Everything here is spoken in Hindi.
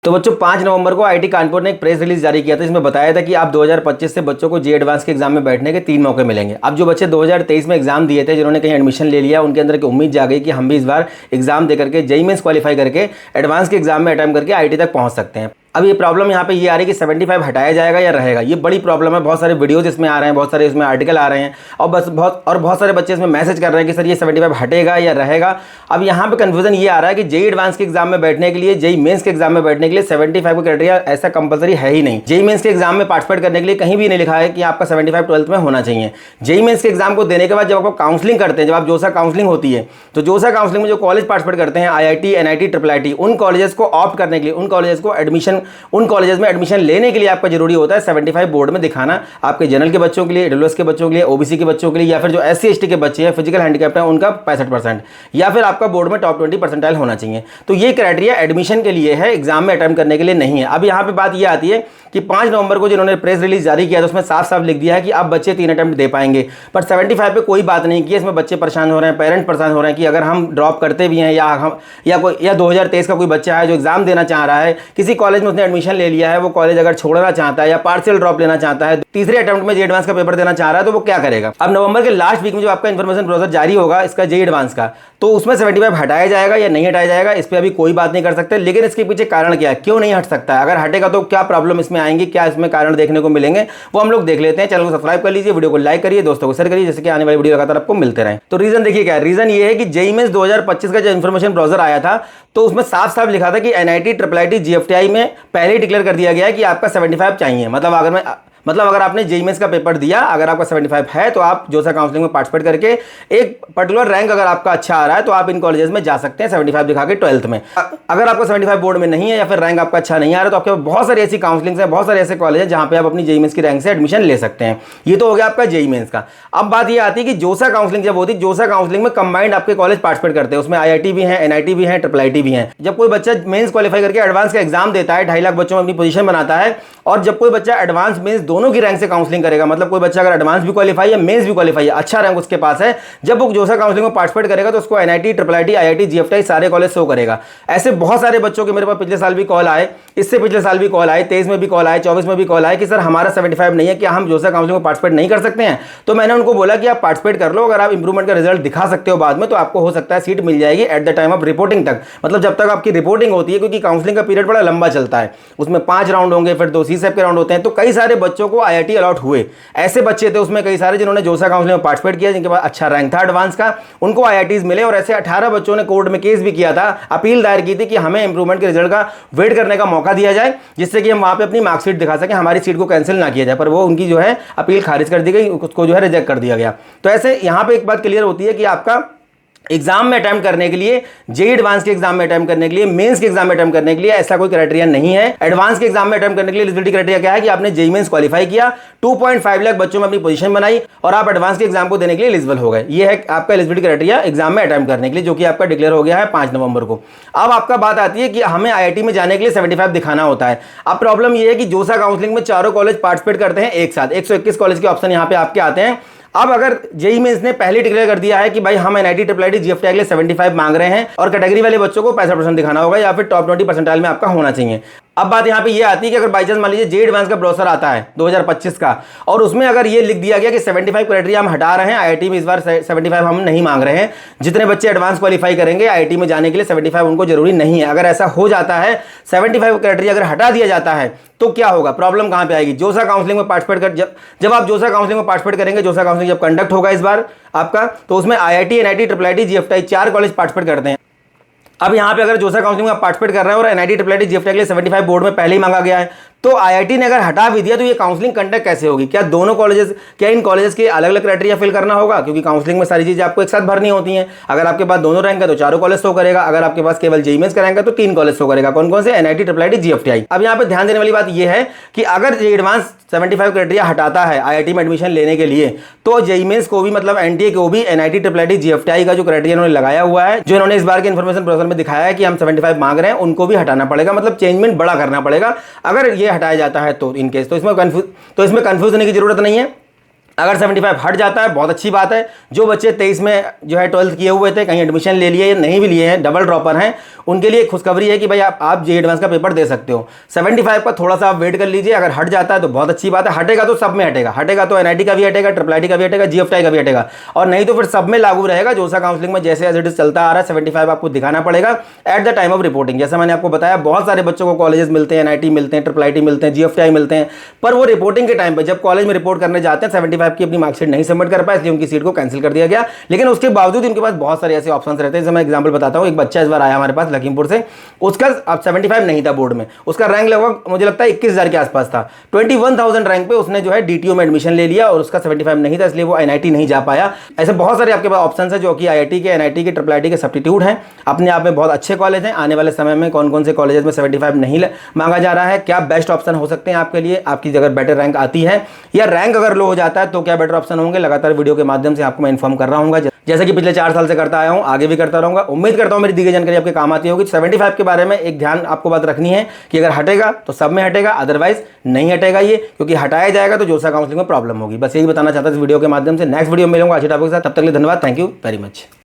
तो बच्चों 5 नवंबर को आईआईटी कानपुर ने एक प्रेस रिलीज जारी किया था, इसमें बताया था कि आप 2025 से बच्चों को जेईई एडवांस के एग्जाम में बैठने के 3 मौके मिलेंगे। अब जो बच्चे 2023 में एग्जाम दिए थे, जिन्होंने कहीं एडमिशन ले लिया, उनके अंदर की उम्मीद जाग गई कि हम भी इस बार एग्जाम दे करके जेईई मेंस क्वालिफाई करके एडवांस के एग्जाम में अटेम्प्ट करके आईआईटी तक पहुंच सकते हैं। अब ये प्रॉब्लम यहाँ पे ये आ रही है कि 75 हटाया जाएगा या रहेगा, ये बड़ी प्रॉब्लम है। बहुत सारे वीडियोज इसमें आ रहे हैं, बहुत सारे इसमें आर्टिकल आ रहे हैं और बहुत सारे बच्चे इसमें मैसेज कर रहे हैं कि सर ये 75 हटेगा या रहेगा। अब यहाँ पे कन्फ्यूजन ये आ रहा है कि जेईई एडवांस के एग्जाम में बैठने के लिए, जेईई मेंस के एग्जाम में बैठने के लिए 75 का क्राइटेरिया ऐसा कंपलसरी है ही नहीं। जेईई मेंस के एग्जाम में पार्टिसिपेट करने के लिए कहीं भी नहीं लिखा है कि आपका 75 12th में होना चाहिए। जेईई मेंस के एग्जाम को देने के बाद जब आपको काउंसलिंग करते हैं, जब आप जोसा काउंसलिंग होती है, तो जोसा काउंसलिंग में जो कॉलेज पार्टिसिपेट करते हैं, आईआईटी, एनआईटी, ट्रिपल आईटी, उन कॉलेजेस को ऑप्ट करने के लिए, उन कॉलेजेस को उन कॉलेजेस में एडमिशन लेने के लिए आपका जरूरी होता है 75 बोर्ड में दिखाना। आपके जनरल के बच्चों के लिए, ईडब्ल्यूएस के बच्चों के लिए, ओबीसी के बच्चों के लिए, या फिर जो एससी एसटी के बच्चे हैं, फिजिकल हैंडीकैप्ड है, उनका 65%, या फिर आपका बोर्ड में टॉप 20 परसेंटाइल होना चाहिए। तो ये क्राइटेरिया एडमिशन के लिए है, एग्जाम में अटेम्प्ट करने के लिए नहीं है। अब यहाँ पे बात ये आती है कि 5 नवंबर को जिन्होंने प्रेस रिलीज जारी किया तो उसमें साफ साफ लिख दिया है कि आप बच्चे 3 अटेम्प्ट दे पाएंगे, पर 75 पे कोई बात नहीं की। इसमें बच्चे परेशान हो रहे हैं, पेरेंट्स परेशान हो रहे हैं कि अगर हम ड्रॉप करते भी हैं या 2023 का कोई बच्चा है जो एग्जाम देना चाह रहा है, किसी कॉलेज में उसने एडमिशन ले लिया है, वो कॉलेज अगर छोड़ना चाहता है या पार्शियल ड्रॉप लेना चाहता है, तीसरे अटेम्प्ट में जेईई एडवांस का पेपर देना चाह रहा है, तो वो क्या करेगा। अब नवंबर के लास्ट वीक में जो आपका इन्फॉर्मेशन ब्राउज़र जारी होगा इसका जेईई एडवांस का, तो उसमें 75 हटाया जाएगा या नहीं हटाया जाएगा, इस पर अभी कोई बात नहीं कर सकते। लेकिन इसके पीछे कारण क्या है, क्यों नहीं हट सकता है, अगर हटेगा तो क्या प्रॉब्लम इसमें आएंगी, क्या इसमें कारण देखने को मिलेंगे, वो हम लोग देख लेते हैं। चैनल को सब्सक्राइब कर लीजिए, वीडियो को लाइक करिए, दोस्तों को शेयर करिए, जैसे कि आने वाली वीडियो लगातार आपको मिलते रहे। तो रीजन देखिए क्या है, रीजन ये है कि जेईई मेंस 2025 का जो इन्फॉर्मेशन ब्राउज़र आया था, तो उसमें साफ साफ लिखा था कि एनआईटी, ट्रिपल आईटी, जीएफटीआई में पहले ही डिक्लेयर कर दिया गया है कि आपका 75 चाहिए। मतलब अगर आपने जेईई मेंस का पेपर दिया, अगर आपका 75 है तो आप जोसा काउंसलिंग में पार्टिसिपेट करके एक पर्टिकुलर रैंक अगर आपका अच्छा आ रहा है तो आप इन कॉलेजेस में जा सकते हैं 75 दिखा के 12th में। अगर आपका 75 बोर्ड में नहीं है या फिर रैंक आपका अच्छा नहीं आ रहा, तो आपके बहुत सारी ऐसी काउंसलिंग है, बहुत सारे ऐसे कॉलेज हैं जहां पे आप अपनी जेईई मेंस की रैंक से एडमिशन ले सकते हैं। ये तो हो गया आपका जेईई मेंस का। अब बात ये आती है कि जोसा काउंसलिंग जब होती है, जोसा काउंसलिंग में कंबाइंड आपके कॉलेज पार्टिसिपेट करते हैं, उसमें आईआईटी भी है, एनआईटी भी है, ट्रिपल आईटी भी है। जब कोई बच्चा मेंस क्वालिफाई करके एडवांस का एग्जाम देता है, 2.5 लाख बच्चों में अपनी पोजीशन बनाता है, और जब कोई बच्चा एडवांस मेंस दोनों की रैंक से काउंसलिंग करेगा, मतलब कोई बच्चा अगर एडवांस भी क्वालिफाई है, मेंस भी क्वालिफाई है, अच्छा रैंक उसके पास है, जब वो जोसा काउंसलिंग में पार्टिसिपेट करेगा तो उसको NIT, triple IT, IIT, GFTI सारे कॉलेज शो करेगा। ऐसे बहुत सारे बच्चों के मेरे पास पिछले साल भी कॉल आए, इससे पिछले साल भी कॉल आए, 23 में भी कॉल आए, 24 में भी कॉल आए कि सर हमारा 75 नहीं है, क्या हम जोसा काउंसलिंग में पार्टिसिपेट नहीं कर सकते हैं। तो मैंने उनको बोला कि आप पार्टिसिपेट कर लो, अगर आप इंप्रूवमेंट का रिजल्ट दिखा सकते हो बाद में, तो आपको हो सकता है सीट मिल जाएगी at the time of reporting तक, मतलब जब तक आपकी रिपोर्टिंग होती है, क्योंकि काउंसलिंग का पीरियड बड़ा लंबा चलता है, उसमें 5 राउंड होंगे, फिर 2 सीसेप के राउंड होते हैं। तो कई सारे बच्चों को आईआईटी अलॉट हुए, ऐसे बच्चे थे उसमें कई सारे जिन्होंने जोसा काउंसलिंग में पार्टिसिपेट किया, जिनके पास अच्छा रैंक था एडवांस का, उनको आईआईटीज मिले। और ऐसे 18 बच्चों ने कोर्ट में केस भी किया था, अपील दायर की थी कि हमें इंप्रूवमेंट के रिजल्ट का वेट करने का मौका दिया जाए, जिससे कि हम वहां पे अपनी मार्कशीट दिखा सकें, हमारी सीट को कैंसिल ना किया जाए। पर वो उनकी जो है अपील खारिज कर दी गई, उसको जो है रिजेक्ट कर दिया गया। तो ऐसे यहां पे एक बात क्लियर होती है कि आपका एग्जाम में अटेम्प्ट करने के लिए, जेईई एडवांस के एग्जाम में अटेम्प्ट करने के लिए, मेंस के एग्जाम में अटेम्प्ट करने के लिए ऐसा कोई क्राइटेरिया नहीं है। एडवांस के एग्जाम में अटेम्प्ट करने के लिए एलिजिबिलिटी क्राइटेरिया क्या है कि आपने जेईई मेंस क्वालिफाई किया, 2.5 लाख बच्चों में अपनी पोजीशन बनाई और आप एडवांस के एग्जाम को देने के लिए एलिजिबल हो गए। ये है आपका एलिजिबिलिटी क्राइटेरिया एग्जाम में अटेम्प्ट करने के लिए, जो कि आपका डिक्लेयर हो गया है 5 नवंबर को। अब आपका बात आती है कि हमें आईआईटी में जाने के लिए 75 दिखाना होता है। अब प्रॉब्लम यह है कि जोसा काउंसलिंग में चारों कॉलेज पार्टिसिपेट करते हैं एक साथ, 121 कॉलेज के ऑप्शन यहाँ पे आपके आते हैं। अब अगर जेईई मेंस ने पहले डिक्लेयर कर दिया है कि भाई हम एनआईटी, ट्रिपल आईटी, जीएफटीआई के लिए 75 मांग रहे हैं और कैटेगरी वाले बच्चों को 65% दिखाना होगा या फिर टॉप 20 परसेंटाइल में आपका होना चाहिए। अब बात यहां पे ये आती है कि अगर बाई चांस मान लीजिए जेईई एडवांस का ब्राउज़र आता है 2025 का, और उसमें अगर ये लिख दिया गया कि 75 क्राइटेरिया हम हटा रहे हैं, आईआईटी में इस बार 75 हम नहीं मांग रहे हैं, जितने बच्चे एडवांस क्वालिफाई करेंगे आईआईटी में जाने के लिए 75 उनको जरूरी नहीं है। अगर ऐसा हो जाता है, 75 क्राइटेरिया अगर हटा दिया जाता है, तो क्या होगा, प्रॉब्लम कहां पे आएगी। जोसा काउंसलिंग में पार्टिसिपेट कर जब आप जोसा काउंसलिंग में पार्टिसिपेट करेंगे, जोसा काउंसलिंग जब कंडक्ट होगा इस बार आपका, तो उसमें IIT, NIT, triple IT, GFTI 4 college participate करते हैं। अब यहाँ पे अगर जोसा काउंसलिंग में आप पार्टिसिपेट कर रहे हैं और एनआईटी, ट्रिपल आईटी, जीएफटीआई के लिए 75 बोर्ड में पहले ही मांगा गया है, तो आईआईटी ने अगर हटा भी दिया तो ये काउंसलिंग कंडक्ट कैसे होगी। क्या दोनों कॉलेजेस, क्या इन कॉलेजेस के अलग अलग क्राइटेरिया फिल करना होगा, क्योंकि काउंसलिंग में सारी चीजें आपको एक साथ भरनी होती हैं। अगर आपके पास दोनों रैंक है तो चारों कॉलेज शो करेगा, अगर आपके पास केवल जेईई मेंस का रैंक है तो 3 कॉलेज शो करेगा। कौन कौन से, एनआईटी, ट्रिपल आईटी, जीएफटीआई। अब यहाँ पे ध्यान देने वाली बात यह है कि अगर जेईई एडवांस 75 क्राइटेरिया हटाता है आईआईटी में एडमिशन लेने के लिए, तो जेईई मेंस को भी, मतलब एनटीए को भी, एनआईटी, ट्रिपल आईटी, जीएफटीआई का जो क्राइटेरिया उन्होंने लगाया हुआ है, जो इन्होंने इस बार के इन्फॉर्मेशन ब्राउज़र में दिखाया है कि हम 75 मांग रहे हैं, उनको भी हटाना पड़ेगा, मतलब चेंजमेंट बड़ा करना पड़ेगा अगर ये हटाया जाता है तो इन केस। तो इसमें कंफ्यूज होने की जरूरत नहीं है। अगर 75 हट जाता है बहुत अच्छी बात है। जो बच्चे 23 में जो है 12th किए हुए थे, कहीं एडमिशन ले लिए या नहीं भी लिए हैं, डबल ड्रॉपर हैं, उनके लिए खुशखबरी है कि भाई आप जे एडवांस का पेपर दे सकते हो। 75 का थोड़ा सा आप वेट कर लीजिए, अगर हट जाता है तो बहुत अच्छी बात है। हटेगा तो सब में हटेगा, हटेगा तो एनआईटी का भी हटेगा, ट्रिपल आईटी का भी हटेगा, जीएफटी का भी हटेगा, और नहीं तो फिर सब में लागू रहेगा। जोसा काउंसलिंग में जैसे एज इट इज चलता आ रहा है 75 आपको दिखाना पड़ेगा at the time of reporting. जैसा मैंने आपको बताया बहुत सारे बच्चों को कॉलेजेस मिलते हैं, एनआईटी मिलते हैं, ट्रिपल आईटी मिलते हैं, जीएफटी मिलते हैं, पर वो रिपोर्टिंग के टाइम पर जब कॉलेज में रिपोर्ट करने जाते हैं 75 की अपनी मार्कशीट नहीं सबमिट कर पाए, इसलिए उनकी सीट को कैंसिल कर दिया गया। लेकिन उसके बावजूद उनके पास बहुत सारे ऐसे ऑप्शंस रहते हैं। जैसे मैं एग्जांपल बताता हूं, एक बच्चा इस बार आया हमारे पास लखीमपुर से, उसका अब 75 नहीं था बोर्ड में, उसका रैंक लगभग मुझे लगता है 21,000 के आसपास था। 21,000 रैंक पे उसने जो है डीटीओ में एडमिशन ले लिया और उसका 75 नहीं था, इसलिए वो एनआईटी नहीं जा पाया। ऐसे बहुत सारे आपके पास ऑप्शन है जो कि आईआईटी के, एनआईटी के, ट्रिपल आईटी के सब्स्टिट्यूट हैं, अपने आप में बहुत अच्छे कॉलेज हैं। आने वाले समय में कौन कौन से कॉलेजेस में 75 नहीं मांगा जा रहा है, क्या बेस्ट ऑप्शन हो सकते हैं आपके लिए, आपकी अगर बेटर रैंक आती है या रैंक अगर लो हो जाता है तो क्या बेटर ऑप्शन होंगे, लगातार वीडियो के माध्यम से आपको मैं इन्फॉर्म कर रहा हूँ, जैसे कि पिछले 4 साल से करता आया हूं, आगे भी करता रहूंगा। उम्मीद करता हूं मेरी दी गई जानकारी आपके काम आती होगी। 75 के बारे में एक ध्यान आपको बात रखनी है कि अगर हटेगा तो सब में हटेगा, अदरवाइज नहीं हटेगा ये, क्योंकि हटाया जाएगा तो जोसा काउंसलिंग में प्रॉब्लम होगी। बस यही बताना चाहता हूं इस वीडियो के माध्यम से। नेक्स्ट वीडियो में मिलूंगा अच्छे टॉपिक के साथ, तब तक के लिए धन्यवाद, थैंक यू वेरी मच।